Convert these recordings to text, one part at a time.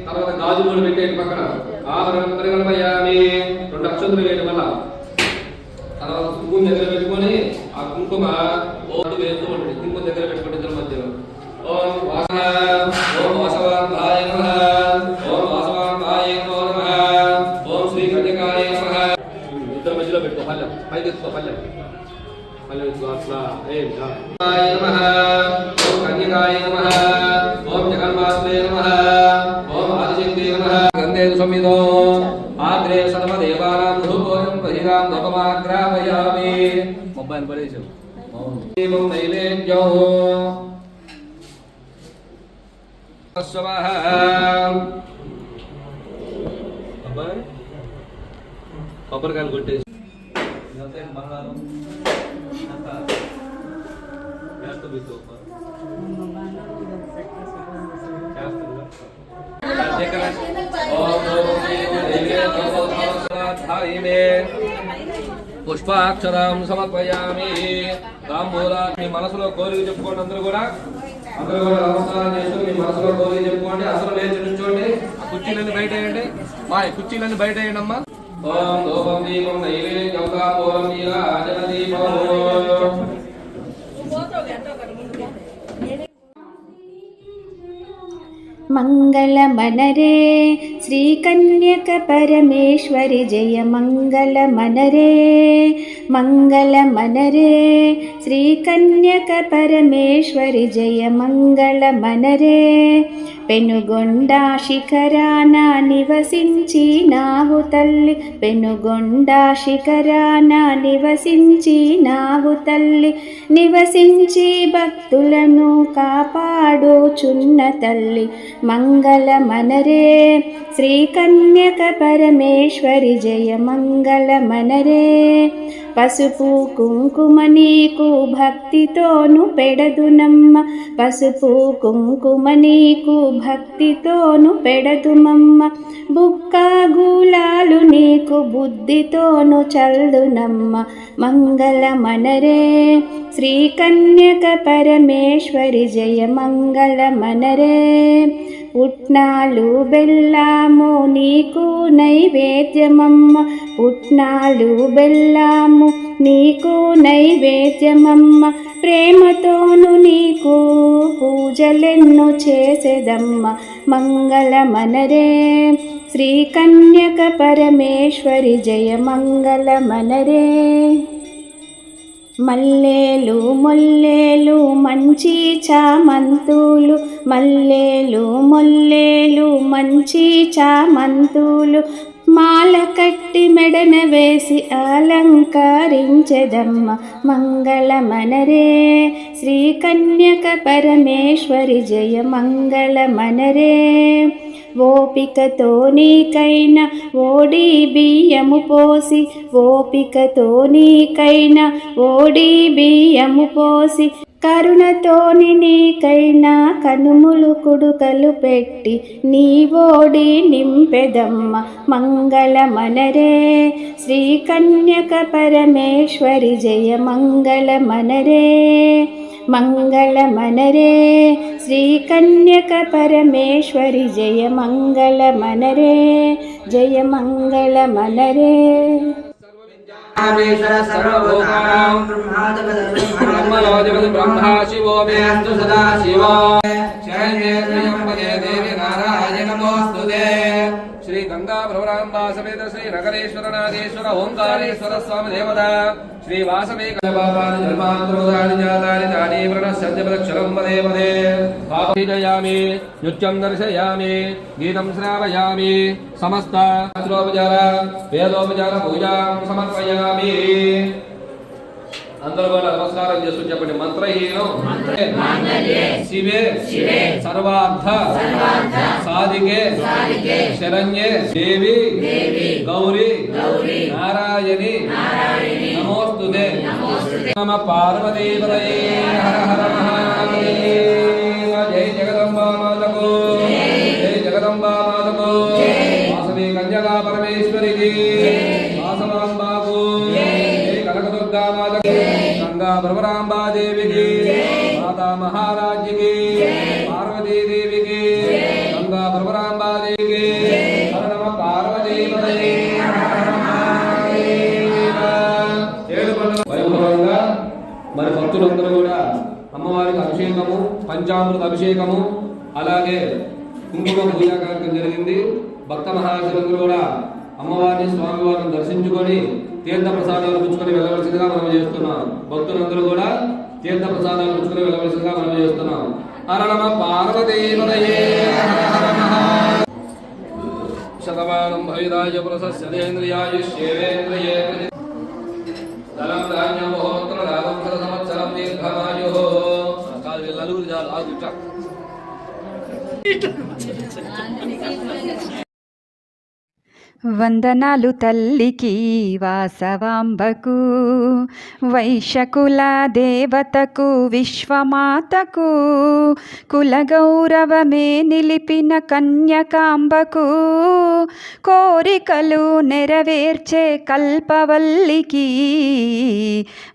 తర్వాత గాజులు కూడా పెట్టేది పక్కన ఆభరణం పరిగణపయ్యామి 2 అక్షంతులు వేయడం వల్ల తర్వాత కుంకుమ దగ్గర పెట్టుకొని ఆ కుంకుమ వేస్తూ ఉంటుంది. కుంకుమ దగ్గర పెట్టుకుంటే ఇద్దరి మధ్యలో ఓం వాసవాంతాయ నమః ఓం వాసవాంతాయ నమః ఓం శ్రీ కన్యకాయ నమః. ఇద్దరి మధ్యలో పెట్టుకో పల్లెం పైకి ఎత్తుకో పల్లెం అట్లా నమః ఓం కన్యకాయ నమః ఓం జగన్మాత్రే నమః ఓం ఆదిశక్తి నమః. గంధే సంవిదో ఆగ్రే సర్వదేవానాం ధూపోజం బహిరాం ధూపమాగ్రాపయామి. మొబైల్ పడేసావు ఓం నైవేద్యం స్వహ. అబ్బాయి కొబ్బరికాయలు కొట్టేసి బంగారం పుష్పాక్షరం సమర్పయామి. తాంబూలా మీ మనసులో కోరిక చెప్పుకోండి. అందరూ కూడా నమస్కారం చేస్తూ మీ మనసులో కోరిక చెప్పుకోండి. అందరూ లేచి నుంచోండి. ఆ కుర్చీలన్నీ బయట వేయండి. మా కుర్చీలన్నీ బయట వేయండి అమ్మా. ఓం దూపం దీపం నైవేద్యం తాంబూలం నీరాజన దీపం. మంగళమనరే శ్రీ కన్యక పరమేశ్వరి జయ మంగళమనరే. మంగళమనరే శ్రీ కన్యక పరమేశ్వరి జయ మంగళమనరే. పెనుగొండ శిఖరాన నివసించినావు తల్లి, పెనుగొండ శిఖరాన నివసించినావు తల్లి, నివసించి భక్తులను కాపాడుచున్న తల్లి. మంగళమనరే శ్రీ కన్యక పరమేశ్వరి జయ మంగళమనరే. పసుపు కుంకుమ నీకు భక్తితోను పెడదునమ్మ, పసుపు కుంకుమ నీకు భక్తితోను పెడదుమమ్మ. బుక్క గులాలు నీకు బుద్ధితోను చల్దునమ్మ. మంగళమనరే శ్రీ కన్యక పరమేశ్వరి జయ మంగళమనరే. పుట్నాలు బెల్లము నీకు నైవేద్యమమ్మ, పుట్నాలు బెల్లము నీకు నైవేద్యమమ్మ. ప్రేమతోను నీకు పూజలెన్నో చేసేదమ్మ. మంగళమనరే శ్రీ కన్యక పరమేశ్వరి జయ మంగళమనరే. మల్లేలు మొల్లేలు మంచి చామంతులు, మల్లేలు మొల్లేలు మంచి చామంతులు, మాల కట్టి మెడన వేసి అలంకరించెదమ్మ. మంగళమనరే శ్రీ కన్యక పరమేశ్వరి జయ మంగళమనరే. ఓపికతో నీకైనా ఓడి బియ్యము పోసి, ఓపికతో నీకైనా ఓడి బియ్యము పోసి, కరుణతోని నీకైనా కనుములు కుడుకలు పెట్టి నీ ఓడి నింపెదమ్మ. మంగళమనరే శ్రీ కన్యక పరమేశ్వరి జయ మంగళమనరే. మంగళమనరే శ్రీ కన్యక పరమేశ్వరి జయ మంగళమనరే. జయ మంగళమనరే. బ్రహ్మా శివో మేస్తు సదా శివో దేవి నారాయణ నమోస్తుతే. శ్రీ గంగా భ్రవరాంబా సమేత శ్రీ నగరేశ్వర నాగేశ్వర ఓంకారేశ్వర స్వామి దేవత శ్రీ వాసవే కలపాపాని జన్మాంతరోధాని జాతాని తాని ప్రణశ్యంత్యపదక్షరం పదే పదే. పాపయామి నృత్యం దర్శయామి గీతం శ్రావయామి సమస్త శాస్త్రోపచార వేదోపచార పూజాం సమర్పయామి. అందరూ కూడా నమస్కారం చేస్తూ చెప్పండి. మంత్రహీనం శివే సర్వార్థ సాధికే శరణ్యే దేవి గౌరీ నారాయణి నమోస్తుతే. నమ పార్వతీపతయే హర హర మహాదేవ. జై జగదంబా మాతకు, జై జగదంబా మాతకు. వాసవి కన్యకా పరమేశ్వరికి, వాసవాంబాకు, జై కనకదుర్గా మాతకు, గంగా భ్రమరాంబా దేవికి, మాతా మహారాజ్కి, పార్వతీ దేవికి, గంగా భ్రమరాంబా తల్లికి హర నమ పార్వతీపతయే ఏడుకొండల వైభవంగా మరి భక్తులందరూ కూడా అమ్మవారికి అభిషేకము, పంచామృత అభిషేకము, అలాగే కుంకుమ పూజా కార్యక్రమం జరిగింది. భక్త మహాశయులందరూ కూడా అమ్మవారిని స్వామివారిని దర్శించుకొని తీర్థ ప్రసాదాలు పుచ్చుకొని వెళ్ళవలసిందిగా మనం చేస్తున్నాం. భక్తులందరూ కూడా తీర్థ ప్రసాదాలు పుచ్చుకొని వెళ్ళవలసిందిగా మనం చేస్తున్నాం. హర నమ పార్వతీపతయే శతమానం భవిదాయ పురసస్యేంద్రియాయుష్యేంద్రియే ధనం ధాన్యం మహోత్తర లాభం శత సంవత్సరం దీర్ఘమాయు. నలుగురు చాలు ఆగుచా. వందనాలు తల్లికి వాసవాంబకు, వైశ్యకుల దేవతకు, విశ్వమాతకు, కులగౌరవమే నిలిపిన కన్యకాంబకు, కోరికలు నెరవేర్చే కల్పవల్లికి,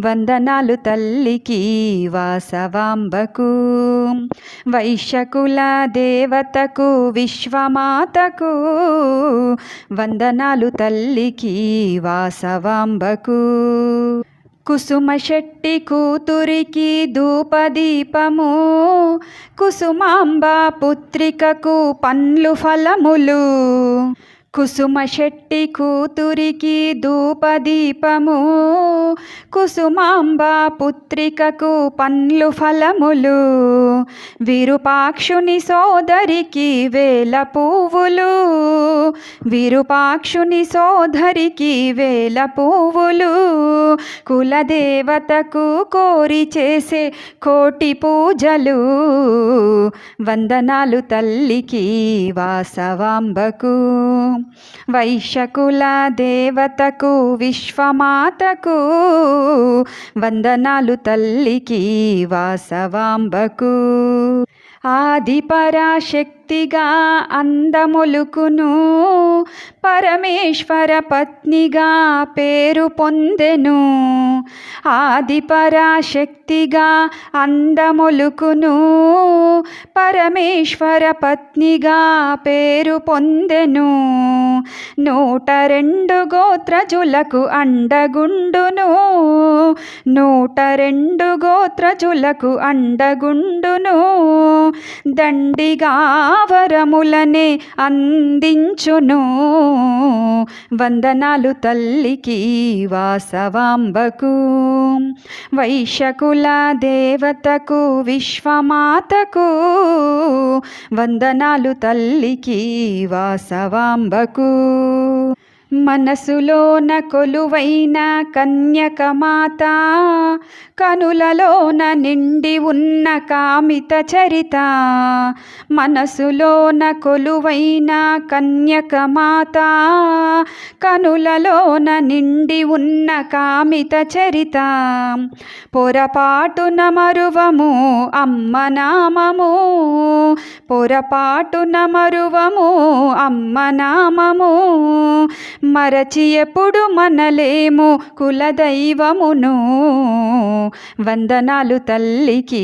వందనాలు తల్లికి వాసవాంబకు, వైశ్యకుల దేవతకు, విశ్వమాతకు, వందనాలు తల్లికి వాసవాంబకు. కుసుమ శెట్టి కూతురికి ధూపదీపము, కుసుమాంబ పుత్రికకు పండ్లు ఫలములు, కుసుమ శెట్టి కూతురికి ధూపదీపము, కుసుమాంబ పుత్రికకు పండ్లు ఫలములు, విరూపాక్షుని సోదరికి వేల పువ్వులు, విరూపాక్షుని సోదరికి వేల పువ్వులు, కులదేవతకు కోరి చేసే కోటి పూజలు, వందనాలు తల్లికి వాసవాంబకు, వైశ్యకుల దేవతకు, విశ్వమాతకు, వందనాలు తల్లికి వాసవాంబకు. ఆదిపరాశక్తిగా అందములుకును, పరమేశ్వర పత్నిగా పేరు పొందెను, ఆదిపరాశక్తిగా అందములుకును, పరమేశ్వర పత్నిగా పేరు పొందెను, 102 గోత్రజులకు అండగుండును, 102 గోత్రజులకు అండగుండును, దండిగా వరములనే అందించును, వందనాలు తల్లికి వాసవాంబకు, వైశ్యకుల దేవతకు, విశ్వమాతకు, వందనాలు తల్లికి వాసవాంబకు. మనసులోన కొలువైన కన్యకమాత, కనులలోన నిండి ఉన్న కామిత చరిత, మనసులోన కొలువైన కన్యకమాత, కనులలోన నిండి ఉన్న కామిత చరిత, పొరపాటున మరువము అమ్మ నామము, పొరపాటున మరువము అమ్మ నామము, మరచి ఎప్పుడు మనలేము కులదైవమును, వందనాలు తల్లికి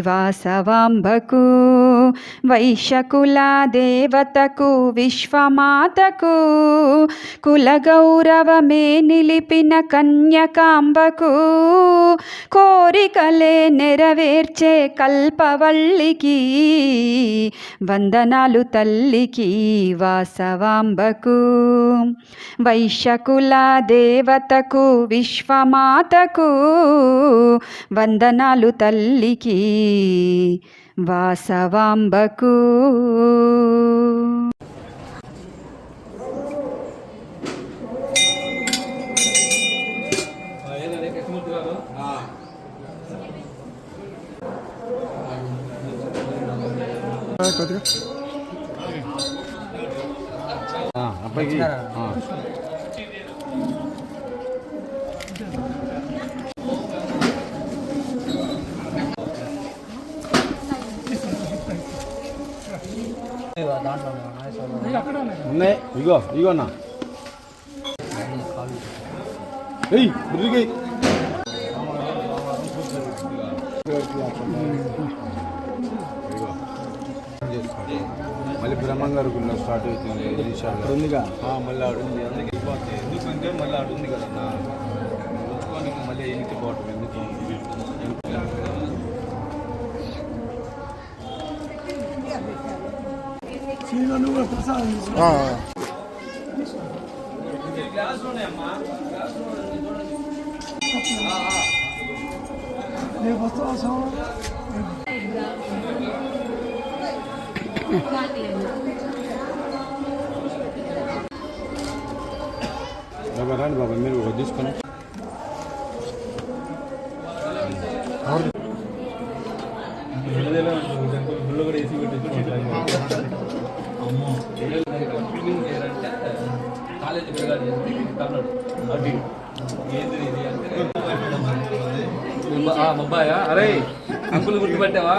వాసవాంబకు, వైశ్యకుల దేవతకు, విశ్వమాతకు, కులగౌరవమే నిలిపిన కన్యకాంబకు, కోరికలే నెరవేర్చే కల్పవల్లికి, వందనాలు తల్లికి వాసవాంబకు, వైశ్యకుల దేవతకు, విశ్వమాతకు, వందనాలు తల్లికి వాసవాంబకు. అబ్బాయికి ఉన్నాయి, ఇగో ఇగోనా బుద్ధికి చేసుకోండి. మళ్ళీ బ్రహ్మంగారి గుళ్ళో స్టార్ట్ అవుతుంది నిమిషాలు ఉందిగా, మళ్ళీ ఆడు ఉంది. అందుకే పోతే ఎందుకంటే మళ్ళీ ఆడు ఉంది కదన్నా, చూసుకోనికి మళ్ళీ ఎన్నికి పోవటం ఎందుకు. బాబా రండి బాబా, మీరు ఒకటి తీసుకొని కాలేజీ అబ్బాయా? అరే అంకుల్ గుర్తుపెట్టావా?